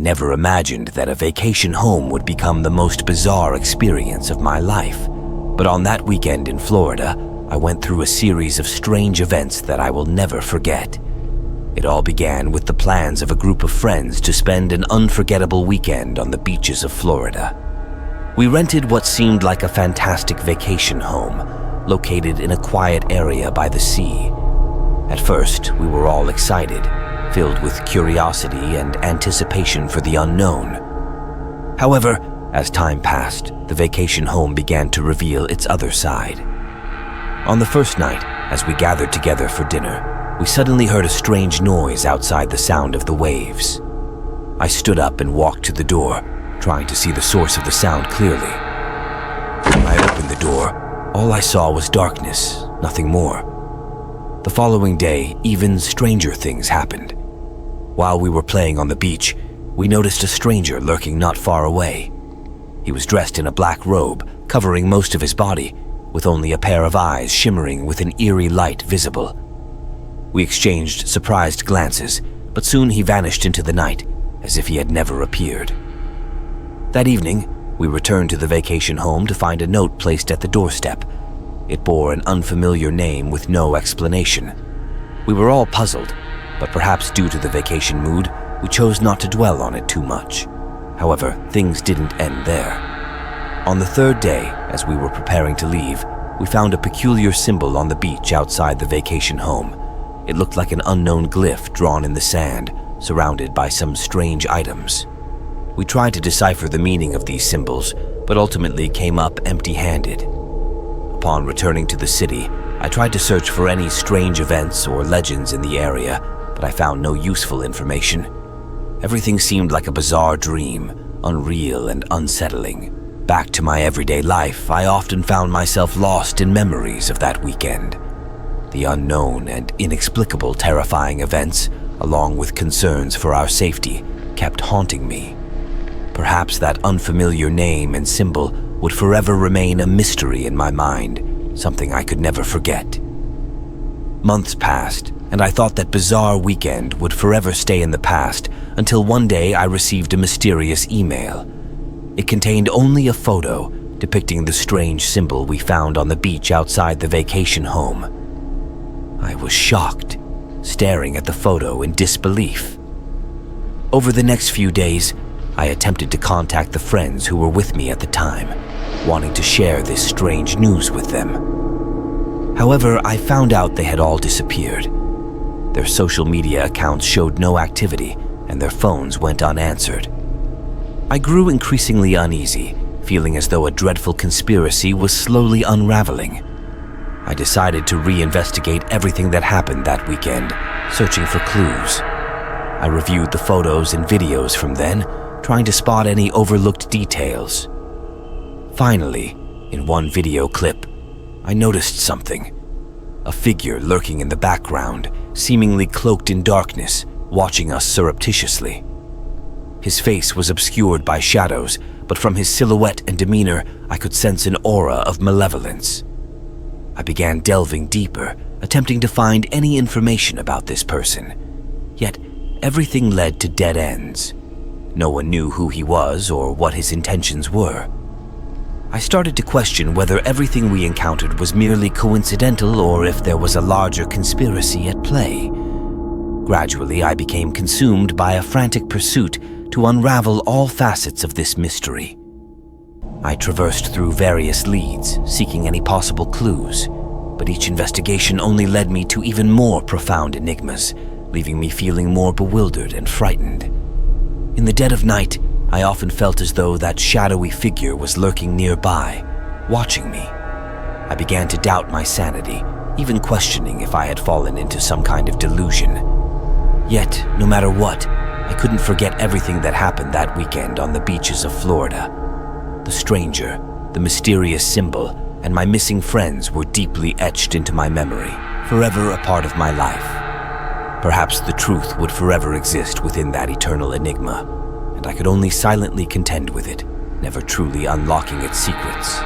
never imagined that a vacation home would become the most bizarre experience of my life. But on that weekend in Florida, I went through a series of strange events that I will never forget. It all began with the plans of a group of friends to spend an unforgettable weekend on the beaches of Florida. We rented what seemed like a fantastic vacation home, located in a quiet area by the sea. At first, we were all excited, filled with curiosity and anticipation for the unknown. However, as time passed, the vacation home began to reveal its other side. On the first night, as we gathered together for dinner, we suddenly heard a strange noise outside the sound of the waves. I stood up and walked to the door, trying to see the source of the sound clearly. When I opened the door, all I saw was darkness, nothing more. The following day, even stranger things happened. While we were playing on the beach, we noticed a stranger lurking not far away. He was dressed in a black robe, covering most of his body, with only a pair of eyes shimmering with an eerie light visible. We exchanged surprised glances, but soon he vanished into the night, as if he had never appeared. That evening, we returned to the vacation home to find a note placed at the doorstep. It bore an unfamiliar name with no explanation. We were all puzzled, but perhaps due to the vacation mood, we chose not to dwell on it too much. However, things didn't end there. On the third day, as we were preparing to leave, we found a peculiar symbol on the beach outside the vacation home. It looked like an unknown glyph drawn in the sand, surrounded by some strange items. We tried to decipher the meaning of these symbols, but ultimately came up empty-handed. Upon returning to the city, I tried to search for any strange events or legends in the area, but I found no useful information. Everything seemed like a bizarre dream, unreal and unsettling. Back to my everyday life, I often found myself lost in memories of that weekend. The unknown and inexplicable terrifying events, along with concerns for our safety, kept haunting me. Perhaps that unfamiliar name and symbol would forever remain a mystery in my mind, something I could never forget. Months passed, and I thought that bizarre weekend would forever stay in the past until one day I received a mysterious email. It contained only a photo depicting the strange symbol we found on the beach outside the vacation home. I was shocked, staring at the photo in disbelief. Over the next few days, I attempted to contact the friends who were with me at the time, wanting to share this strange news with them. However, I found out they had all disappeared. Their social media accounts showed no activity, and their phones went unanswered. I grew increasingly uneasy, feeling as though a dreadful conspiracy was slowly unraveling. I decided to reinvestigate everything that happened that weekend, searching for clues. I reviewed the photos and videos from then, trying to spot any overlooked details. Finally, in one video clip, I noticed something. A figure lurking in the background, seemingly cloaked in darkness, watching us surreptitiously. His face was obscured by shadows, but from his silhouette and demeanor, I could sense an aura of malevolence. I began delving deeper, attempting to find any information about this person. Yet, everything led to dead ends. No one knew who he was or what his intentions were. I started to question whether everything we encountered was merely coincidental or if there was a larger conspiracy at play. Gradually, I became consumed by a frantic pursuit to unravel all facets of this mystery. I traversed through various leads, seeking any possible clues, but each investigation only led me to even more profound enigmas, leaving me feeling more bewildered and frightened. In the dead of night, I often felt as though that shadowy figure was lurking nearby, watching me. I began to doubt my sanity, even questioning if I had fallen into some kind of delusion. Yet, no matter what, I couldn't forget everything that happened that weekend on the beaches of Florida. The stranger, the mysterious symbol, and my missing friends were deeply etched into my memory, forever a part of my life. Perhaps the truth would forever exist within that eternal enigma, and I could only silently contend with it, never truly unlocking its secrets.